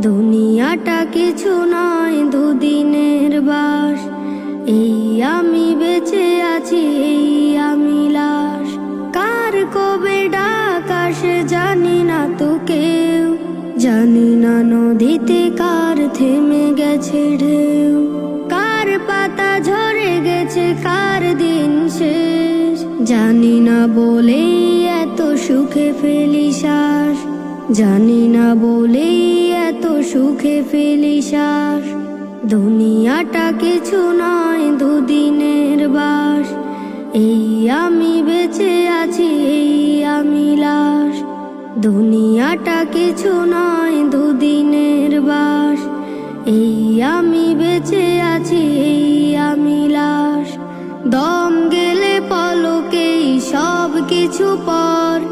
দুনিয়াটা কিছু নয়, দুদিনের বাস। এই আমি বেঁচে আছি, এই আমি লাশ। কার কবে ডাক আসে জানি না তো কেউ, জানি না নদীতে কার থেমে গেছে ঢেউ। কার পাতা ঝরে গেছে, কার দিন শেষ, জানি না বলেই এত সুখে ফেলি শ্বাস। জানি না বলেই এত সুখে ফেলি শ্বাস। দুনিয়াটা কিছু নয়, দুদিনের বাস। এই আমি বেঁচে আছি, এই আমি লাশ। দুনিয়াটা কিছু নয়, দুদিনের বাস। এই আমি বেঁচে আছি, এই আমি লাশ। দম গেলে পলকেই সব কিছু পর,